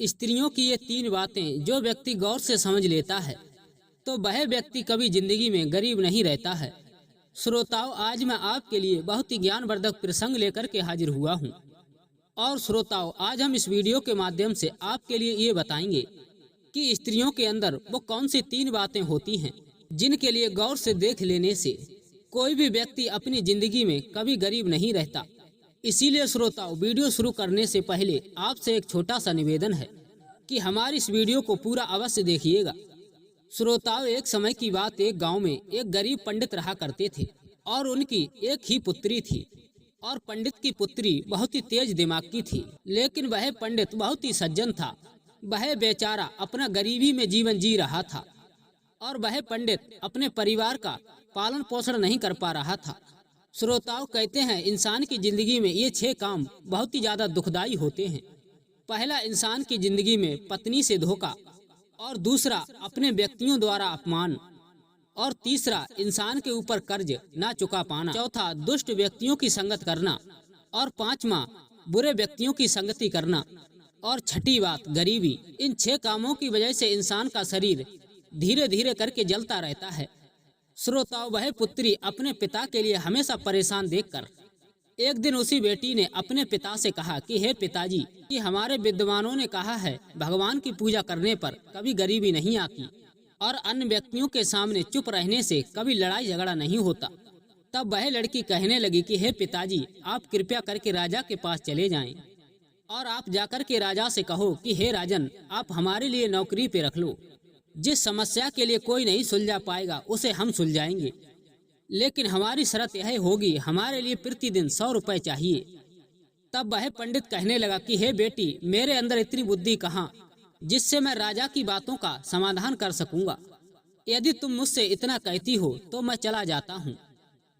स्त्रियों की ये 3 बातें जो व्यक्ति गौर से समझ लेता है तो वह व्यक्ति कभी जिंदगी में गरीब नहीं रहता है। श्रोताओं, आज मैं आपके लिए बहुत ही ज्ञानवर्धक प्रसंग लेकर के हाजिर हुआ हूँ। और श्रोताओं, आज हम इस वीडियो के माध्यम से आपके लिए ये बताएंगे कि स्त्रियों के अंदर वो कौन सी 3 बातें होती हैं जिनके लिए गौर से देख लेने से कोई भी व्यक्ति अपनी जिंदगी में कभी गरीब नहीं रहता। इसीलिए श्रोताओं, वीडियो शुरू करने से पहले आपसे एक छोटा सा निवेदन है कि हमारी इस वीडियो को पूरा अवश्य देखिएगा। श्रोताओं, एक समय की बात, एक गांव में एक गरीब पंडित रहा करते थे और उनकी एक ही पुत्री थी। और पंडित की पुत्री बहुत ही तेज दिमाग की थी, लेकिन वह पंडित बहुत ही सज्जन था। वह बेचारा अपना गरीबी में जीवन जी रहा था और वह पंडित अपने परिवार का पालन पोषण नहीं कर पा रहा था। श्रोताओं, कहते हैं इंसान की जिंदगी में ये 6 काम बहुत ही ज्यादा दुखदाई होते हैं। पहला, इंसान की जिंदगी में पत्नी से धोखा, और दूसरा, अपने व्यक्तियों द्वारा अपमान, और तीसरा, इंसान के ऊपर कर्ज ना चुका पाना, चौथा, दुष्ट व्यक्तियों की संगत करना, और पांचवा, बुरे व्यक्तियों की संगति करना, और छठी बात, गरीबी। इन 6 कामों की वजह से इंसान का शरीर धीरे धीरे करके जलता रहता है। श्रोताओं, वह पुत्री अपने पिता के लिए हमेशा परेशान देखकर एक दिन उसी बेटी ने अपने पिता से कहा कि हे पिताजी, कि हमारे विद्वानों ने कहा है भगवान की पूजा करने पर कभी गरीबी नहीं आती और अन्य व्यक्तियों के सामने चुप रहने से कभी लड़ाई झगड़ा नहीं होता। तब वह लड़की कहने लगी कि हे पिताजी, आप कृपया करके राजा के पास चले जाएं और आप जाकर के राजा से कहो कि हे राजन, आप हमारे लिए नौकरी पे रख लो। जिस समस्या के लिए कोई नहीं सुलझा पाएगा उसे हम सुलझाएंगे, लेकिन हमारी शर्त यह होगी, हमारे लिए प्रतिदिन 100 रुपए चाहिए। तब वह पंडित कहने लगा कि हे बेटी, मेरे अंदर इतनी बुद्धि कहाँ जिससे मैं राजा की बातों का समाधान कर सकूंगा। यदि तुम मुझसे इतना कहती हो तो मैं चला जाता हूँ।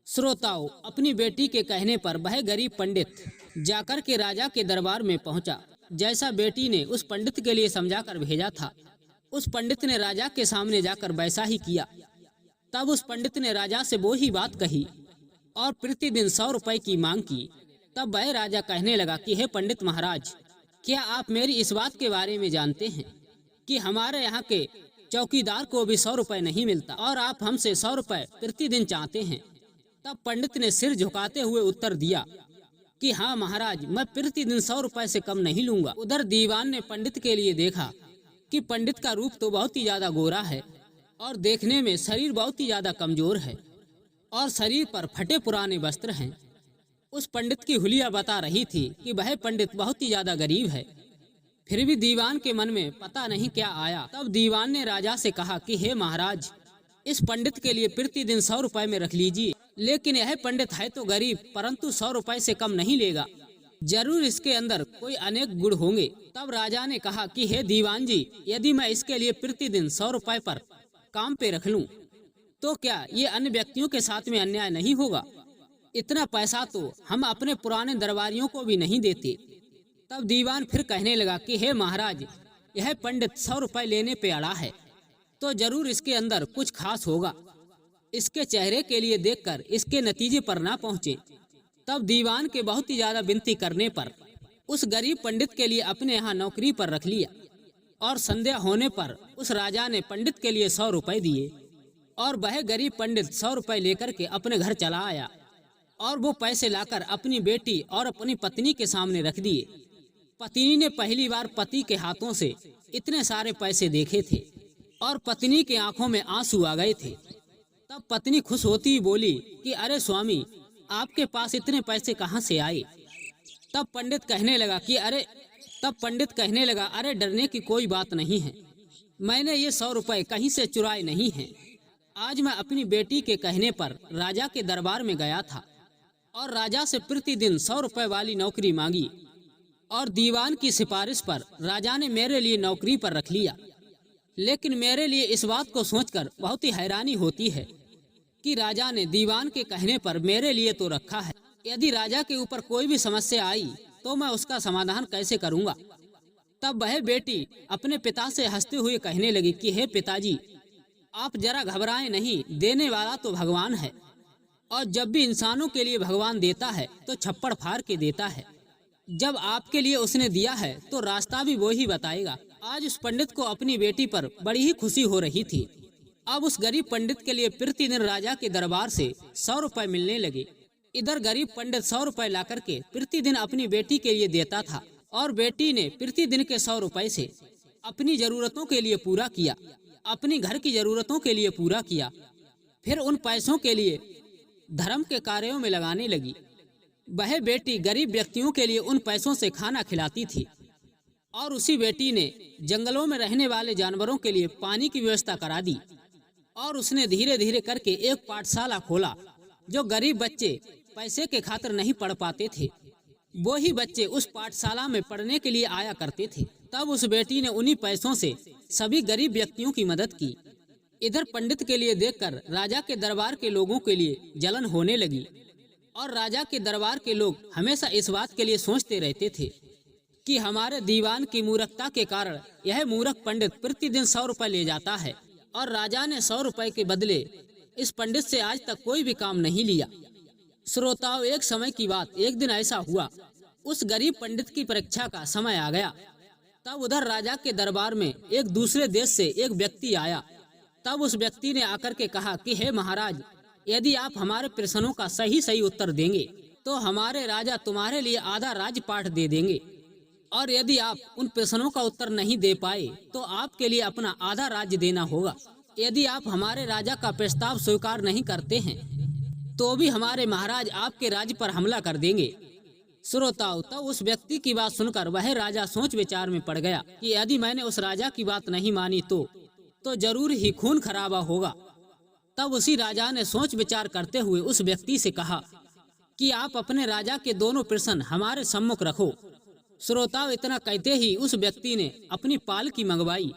श्रोताओं, अपनी बेटी के कहने पर वह गरीब पंडित जाकर के राजा के दरबार में पहुंचा। जैसा बेटी ने उस पंडित के लिए समझा कर भेजा था, उस पंडित ने राजा के सामने जाकर वैसा ही किया। तब उस पंडित ने राजा से वो ही बात कही और प्रतिदिन 100 रुपए की मांग की। तब वह राजा कहने लगा कि हे पंडित महाराज, क्या आप मेरी इस बात के बारे में जानते हैं कि हमारे यहाँ के चौकीदार को भी 100 रुपए नहीं मिलता और आप हमसे 100 रुपए प्रतिदिन चाहते हैं। तब पंडित ने सिर झुकाते हुए उत्तर दिया कि हाँ महाराज, मैं प्रतिदिन 100 रुपए से कम नहीं लूंगा। उधर दीवान ने पंडित के लिए देखा कि पंडित का रूप तो बहुत ही ज्यादा गोरा है और देखने में शरीर बहुत ही ज्यादा कमजोर है और शरीर पर फटे पुराने वस्त्र हैं। उस पंडित की हुलिया बता रही थी कि वह पंडित बहुत ही ज्यादा गरीब है। फिर भी दीवान के मन में पता नहीं क्या आया। तब दीवान ने राजा से कहा कि हे महाराज, इस पंडित के लिए प्रतिदिन 100 रुपए में रख लीजिए, लेकिन यह पंडित है तो गरीब, परंतु 100 रुपए से कम नहीं लेगा। जरूर इसके अंदर कोई अनेक गुण होंगे। तब राजा ने कहा कि हे दीवान जी, यदि मैं इसके लिए प्रतिदिन 100 रुपए पर काम पे रख लूं, तो क्या ये अन्य व्यक्तियों के साथ में अन्याय नहीं होगा? इतना पैसा तो हम अपने पुराने दरबारियों को भी नहीं देते। तब दीवान फिर कहने लगा कि हे महाराज, यह पंडित 100 रुपए लेने पे अड़ा है, तो जरूर इसके अंदर कुछ खास होगा। इसके चेहरे के लिए देखकर इसके नतीजे पर ना पहुँचे। तब दीवान के बहुत ही ज्यादा विनती करने पर उस गरीब पंडित के लिए अपने यहाँ नौकरी पर रख लिया और संध्या होने पर उस राजा ने पंडित के लिए 100 रुपए दिए और वह गरीब पंडित 100 रुपए लेकर के अपने घर चला आया और वो पैसे लाकर अपनी बेटी और अपनी पत्नी के सामने रख दिए। पत्नी ने पहली बार पति के हाथों से इतने सारे पैसे देखे थे और पत्नी के आंखों में आंसू आ गए थे। तब पत्नी खुश होती बोली कि अरे स्वामी, आपके पास इतने पैसे कहाँ से आए? तब पंडित कहने लगा अरे डरने की कोई बात नहीं है, मैंने ये 100 रुपए कहीं से चुराए नहीं हैं। आज मैं अपनी बेटी के कहने पर राजा के दरबार में गया था और राजा से प्रतिदिन 100 रुपए वाली नौकरी मांगी और दीवान की सिफारिश पर राजा ने मेरे लिए नौकरी पर रख लिया। लेकिन मेरे लिए इस बात को सोचकर बहुत ही हैरानी होती है कि राजा ने दीवान के कहने पर मेरे लिए तो रखा है, यदि राजा के ऊपर कोई भी समस्या आई तो मैं उसका समाधान कैसे करूंगा? तब वह बेटी अपने पिता से हंसते हुए कहने लगी कि हे पिताजी, आप जरा घबराएं नहीं, देने वाला तो भगवान है और जब भी इंसानों के लिए भगवान देता है तो छप्पड़ फाड़ के देता है। जब आपके लिए उसने दिया है तो रास्ता भी वो ही बताएगा। आज उस पंडित को अपनी बेटी पर बड़ी ही खुशी हो रही थी। अब उस गरीब पंडित के लिए प्रतिदिन राजा के दरबार से 100 रुपए मिलने लगे। इधर गरीब पंडित 100 रुपए ला करके प्रतिदिन अपनी बेटी के लिए देता था और बेटी ने प्रतिदिन के 100 रुपए से अपनी जरूरतों के लिए पूरा किया, अपनी घर की जरूरतों के लिए पूरा किया। फिर उन पैसों के लिए धर्म के कार्यों में लगाने लगी। वह बेटी गरीब व्यक्तियों के लिए उन पैसों से खाना खिलाती थी और उसी बेटी ने जंगलों में रहने वाले जानवरों के लिए पानी की व्यवस्था करा दी। और उसने धीरे धीरे करके एक पाठशाला खोला। जो गरीब बच्चे पैसे के खातिर नहीं पढ़ पाते थे, वो ही बच्चे उस पाठशाला में पढ़ने के लिए आया करते थे। तब उस बेटी ने उन्हीं पैसों से सभी गरीब व्यक्तियों की मदद की। इधर पंडित के लिए देखकर राजा के दरबार के लोगों के लिए जलन होने लगी और राजा के दरबार के लोग हमेशा इस बात के लिए सोचते रहते थे कि हमारे दीवान की मूर्खता के कारण यह मूर्ख पंडित प्रतिदिन 100 रुपए ले जाता है। और राजा ने 100 रुपए के बदले इस पंडित से आज तक कोई भी काम नहीं लिया। श्रोताओं, एक समय की बात, एक दिन ऐसा हुआ, उस गरीब पंडित की परीक्षा का समय आ गया। तब उधर राजा के दरबार में एक दूसरे देश से एक व्यक्ति आया। तब उस व्यक्ति ने आकर के कहा कि हे महाराज, यदि आप हमारे प्रश्नों का सही सही उत्तर देंगे तो हमारे राजा तुम्हारे लिए आधा राजपाट दे देंगे, और यदि आप उन प्रश्नों का उत्तर नहीं दे पाए तो आपके लिए अपना आधा राज्य देना होगा। यदि आप हमारे राजा का प्रस्ताव स्वीकार नहीं करते हैं तो भी हमारे महाराज आपके राज्य पर हमला कर देंगे। श्रोताओं, तब उस व्यक्ति की बात सुनकर वह राजा सोच विचार में पड़ गया कि यदि मैंने उस राजा की बात नहीं मानी तो जरूर ही खून खराबा होगा। तब उसी राजा ने सोच विचार करते हुए उस व्यक्ति से कहा कि आप अपने राजा के दोनों प्रश्न हमारे सम्मुख रखो। श्रोताओं, इतना कहते ही उस व्यक्ति ने अपनी पालकी मंगवाई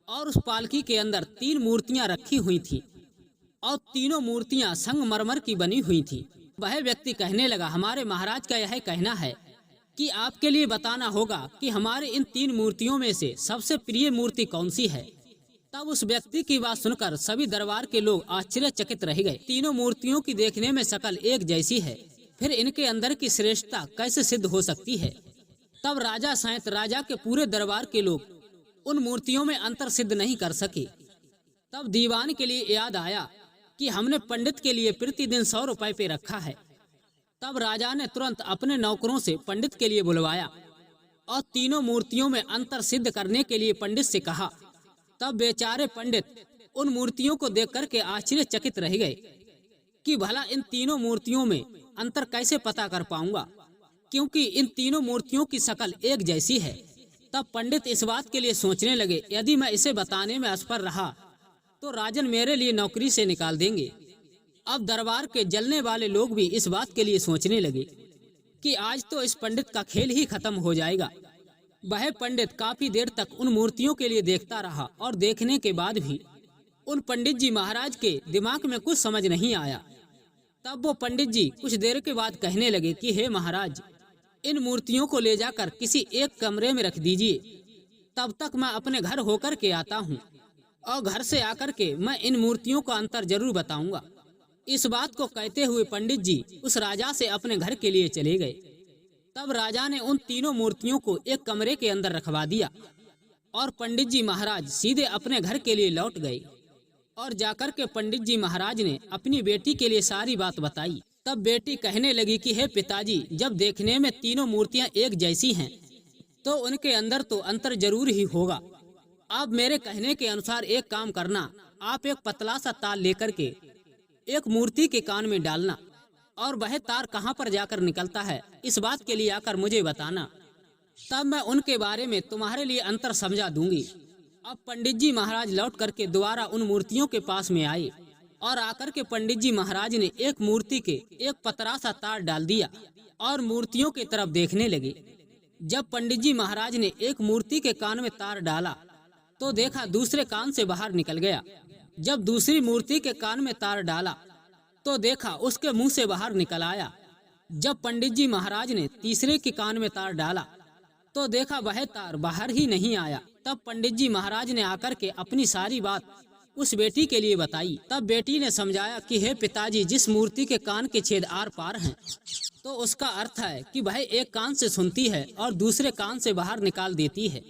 और उस पालकी के अंदर 3 मूर्तियां रखी हुई थी और तीनों मूर्तियां संगमरमर की बनी हुई थी। वह व्यक्ति कहने लगा, हमारे महाराज का यह कहना है कि आपके लिए बताना होगा कि हमारे इन 3 मूर्तियों में से सबसे प्रिय मूर्ति कौन सी है। तब उस व्यक्ति की बात सुनकर सभी दरबार के लोग आश्चर्यचकित रह गए। तीनों मूर्तियों की देखने में शकल एक जैसी है, फिर इनके अंदर की श्रेष्ठता कैसे सिद्ध हो सकती है। तब राजा सहित राजा के पूरे दरबार के लोग उन मूर्तियों में अंतर सिद्ध नहीं कर सके। तब दीवान के लिए याद आया कि हमने पंडित के लिए प्रतिदिन 100 रुपए पे रखा है। तब राजा ने तुरंत अपने नौकरों से पंडित के लिए बुलवाया और तीनों मूर्तियों में अंतर सिद्ध करने के लिए पंडित से कहा। तब बेचारे पंडित उन मूर्तियों को देख करके आश्चर्यचकित रह गए कि भला इन तीनों मूर्तियों में अंतर कैसे पता कर पाऊंगा, क्योंकि इन तीनों मूर्तियों की शकल एक जैसी है। तब पंडित इस बात के लिए सोचने लगे, यदि मैं इसे बताने में असफल रहा तो राजन मेरे लिए नौकरी से निकाल देंगे। अब दरबार के जलने वाले लोग भी इस बात के लिए सोचने लगे कि आज तो इस पंडित का खेल ही खत्म हो जाएगा। वह पंडित काफी देर तक उन मूर्तियों के लिए देखता रहा और देखने के बाद भी उन पंडित जी महाराज के दिमाग में कुछ समझ नहीं आया। तब वो पंडित जी कुछ देर के बाद कहने लगे कि हे महाराज, इन मूर्तियों को ले जाकर किसी एक कमरे में रख दीजिए, तब तक मैं अपने घर होकर के आता हूँ और घर से आकर के मैं इन मूर्तियों का अंतर जरूर बताऊंगा। इस बात को कहते हुए पंडित जी उस राजा से अपने घर के लिए चले गए। तब राजा ने उन तीनों मूर्तियों को एक कमरे के अंदर रखवा दिया और पंडित जी महाराज सीधे अपने घर के लिए लौट गए। और जाकर के पंडित जी महाराज ने अपनी बेटी के लिए सारी बात बताई। तब बेटी कहने लगी कि हे पिताजी, जब देखने में तीनों मूर्तियां एक जैसी हैं तो उनके अंदर तो अंतर जरूर ही होगा। आप मेरे कहने के अनुसार एक काम करना, आप एक पतला सा तार लेकर के एक मूर्ति के कान में डालना और वह तार कहाँ पर जाकर निकलता है, इस बात के लिए आकर मुझे बताना, तब मैं उनके बारे में तुम्हारे लिए अंतर समझा दूंगी। अब पंडित जी महाराज लौट करके दोबारा उन मूर्तियों के पास में आए और आकर के पंडित जी महाराज ने एक मूर्ति के एक पतला सा तार डाल दिया और मूर्तियों की तरफ देखने लगे। जब पंडित जी महाराज ने एक मूर्ति के कान में तार डाला तो देखा दूसरे कान से बाहर निकल गया। जब दूसरी मूर्ति के कान में तार डाला तो देखा उसके मुंह से बाहर निकल आया। जब पंडित जी महाराज ने तीसरे के कान में तार डाला तो देखा वह तार बाहर ही नहीं आया। तब पंडित जी महाराज ने आकर के अपनी सारी बात उस बेटी के लिए बताई। तब बेटी ने समझाया कि हे पिताजी, जिस मूर्ति के कान के छेद आर पार हैं तो उसका अर्थ है कि वह एक कान से सुनती है और दूसरे कान से बाहर निकाल देती है।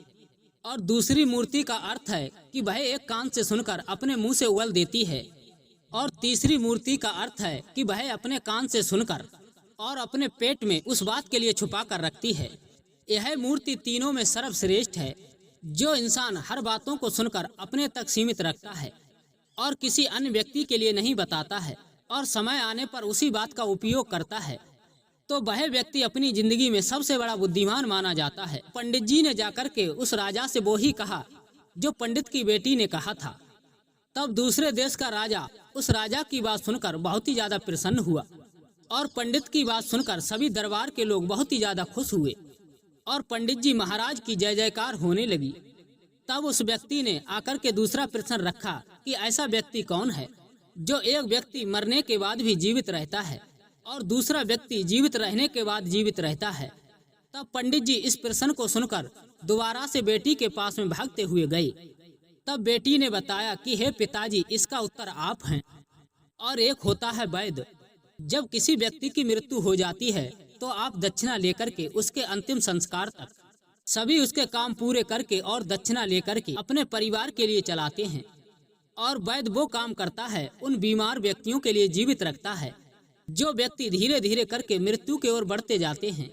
और दूसरी मूर्ति का अर्थ है कि वह एक कान से सुनकर अपने मुंह से उगल देती है। और तीसरी मूर्ति का अर्थ है कि वह अपने कान से सुनकर और अपने पेट में उस बात के लिए छुपा कर रखती है। यह मूर्ति तीनों में सर्वश्रेष्ठ है, जो इंसान हर बातों को सुनकर अपने तक सीमित रखता है और किसी अन्य व्यक्ति के लिए नहीं बताता है और समय आने पर उसी बात का उपयोग करता है, तो वह व्यक्ति अपनी जिंदगी में सबसे बड़ा बुद्धिमान माना जाता है। पंडित जी ने जाकर के उस राजा से वो ही कहा जो पंडित की बेटी ने कहा था। तब दूसरे देश का राजा उस राजा की बात सुनकर बहुत ही ज्यादा प्रसन्न हुआ और पंडित की बात सुनकर सभी दरबार के लोग बहुत ही ज्यादा खुश हुए और पंडित जी महाराज की जय जयकार होने लगी। तब उस व्यक्ति ने आकर के दूसरा प्रश्न रखा कि ऐसा व्यक्ति कौन है जो एक व्यक्ति मरने के बाद भी जीवित रहता है और दूसरा व्यक्ति जीवित रहने के बाद जीवित रहता है। तब पंडित जी इस प्रश्न को सुनकर दोबारा से बेटी के पास में भागते हुए गए। तब बेटी ने बताया कि हे पिताजी, इसका उत्तर आप हैं। और एक होता है वैद्य। जब किसी व्यक्ति की मृत्यु हो जाती है तो आप दक्षिणा लेकर के उसके अंतिम संस्कार तक सभी उसके काम पूरे करके और दक्षिणा लेकर के अपने परिवार के लिए चलाते हैं। और वैद्य वो काम करता है, उन बीमार व्यक्तियों के लिए जीवित रखता है जो व्यक्ति धीरे धीरे करके मृत्यु की ओर बढ़ते जाते हैं,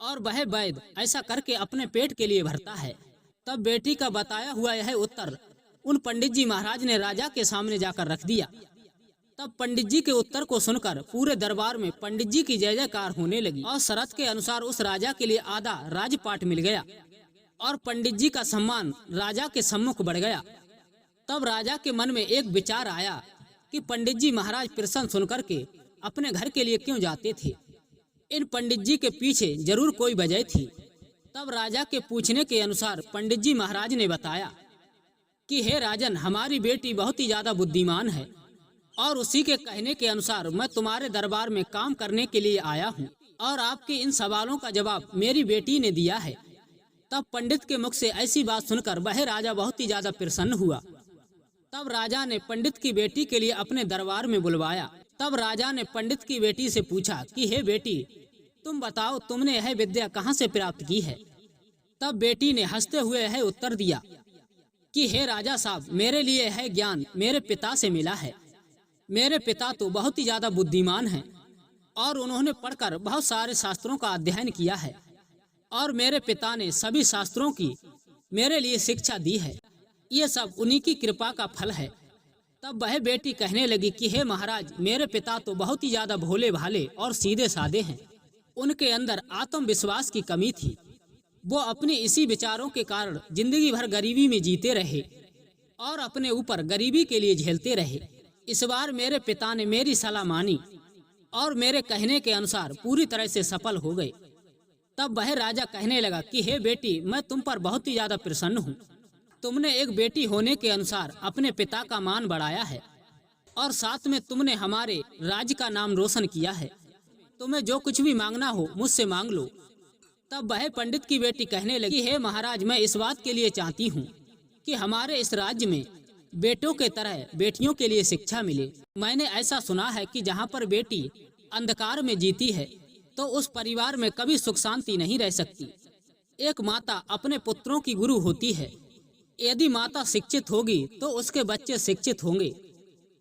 और वह वैद्य ऐसा करके अपने पेट के लिए भरता है। तब बेटी का बताया हुआ यह उत्तर उन पंडित जी महाराज ने राजा के सामने जाकर रख दिया। तब पंडित जी के उत्तर को सुनकर पूरे दरबार में पंडित जी की जय जयकार होने लगी और शर्त के अनुसार उस राजा के लिए आधा राजपाट मिल गया और पंडित जी का सम्मान राजा के सम्मुख बढ़ गया। तब राजा के मन में एक विचार आया कि पंडित जी महाराज प्रश्न सुनकर के अपने घर के लिए क्यों जाते थे। इन पंडित जी के पीछे जरूर कोई वजह थी। तब राजा के पूछने के अनुसार पंडित जी महाराज ने बताया कि हे राजन, हमारी बेटी बहुत ही ज्यादा बुद्धिमान है और उसी के कहने के अनुसार मैं तुम्हारे दरबार में काम करने के लिए आया हूँ और आपके इन सवालों का जवाब मेरी बेटी ने दिया है। तब पंडित के मुख से ऐसी बात सुनकर वह राजा बहुत ही ज्यादा प्रसन्न हुआ। तब राजा ने पंडित की बेटी के लिए अपने दरबार में बुलवाया। तब राजा ने पंडित की बेटी से पूछा कि हे बेटी, तुम बताओ तुमने यह विद्या कहाँ से प्राप्त की है। तब बेटी ने हंसते हुए यह उत्तर दिया कि हे राजा साहब, मेरे लिए यह ज्ञान मेरे पिता से मिला है। मेरे पिता तो बहुत ही ज्यादा बुद्धिमान हैं और उन्होंने पढ़कर बहुत सारे शास्त्रों का अध्ययन किया है और मेरे पिता ने सभी शास्त्रों की मेरे लिए शिक्षा दी है। ये सब उन्हीं की कृपा का फल है। तब वह बेटी कहने लगी कि हे महाराज, मेरे पिता तो बहुत ही ज्यादा भोले भाले और सीधे साधे हैं। उनके अंदर आत्मविश्वास की कमी थी। वो अपनी इसी विचारों के कारण जिंदगी भर गरीबी में जीते रहे और अपने ऊपर गरीबी के लिए झेलते रहे। इस बार मेरे पिता ने मेरी सलाह मानी और मेरे कहने के अनुसार पूरी तरह से सफल हो गए। तब वह राजा कहने लगा कि हे बेटी, मैं तुम पर बहुत ही ज्यादा प्रसन्न हूँ। तुमने एक बेटी होने के अनुसार अपने पिता का मान बढ़ाया है और साथ में तुमने हमारे राज्य का नाम रोशन किया है। तुम्हें जो कुछ भी मांगना हो मुझसे मांग लो। तब वह पंडित की बेटी कहने लगी, हे महाराज, मैं इस बात के लिए चाहती हूँ कि हमारे इस राज्य में बेटों के तरह बेटियों के लिए शिक्षा मिले। मैंने ऐसा सुना है कि जहाँ पर बेटी अंधकार में जीती है तो उस परिवार में कभी सुख शांति नहीं रह सकती। एक माता अपने पुत्रों की गुरु होती है। यदि माता शिक्षित होगी तो उसके बच्चे शिक्षित होंगे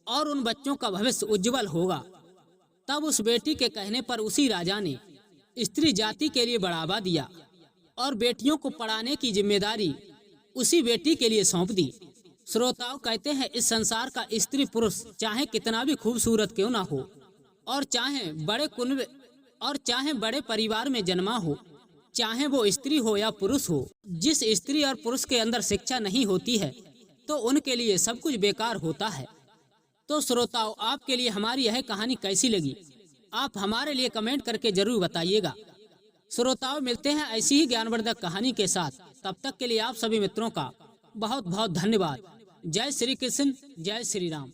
और उन बच्चों का भविष्य उज्जवल होगा। तब उस बेटी के कहने पर उसी राजा ने स्त्री जाति के लिए बढ़ावा दिया और बेटियों को पढ़ाने की जिम्मेदारी उसी बेटी के लिए सौंप दी। श्रोताओं कहते हैं, इस संसार का स्त्री पुरुष चाहे कितना भी खूबसूरत क्यों ना हो और चाहे बड़े परिवार में जन्मा हो, चाहे वो स्त्री हो या पुरुष हो, जिस स्त्री और पुरुष के अंदर शिक्षा नहीं होती है तो उनके लिए सब कुछ बेकार होता है। तो श्रोताओं, आपके लिए हमारी यह कहानी कैसी लगी, आप हमारे लिए कमेंट करके जरूर बताइएगा। श्रोताओं, मिलते हैं ऐसी ही ज्ञानवर्धक कहानी के साथ। तब तक के लिए आप सभी मित्रों का बहुत बहुत धन्यवाद। जय श्री कृष्ण, जय श्री राम।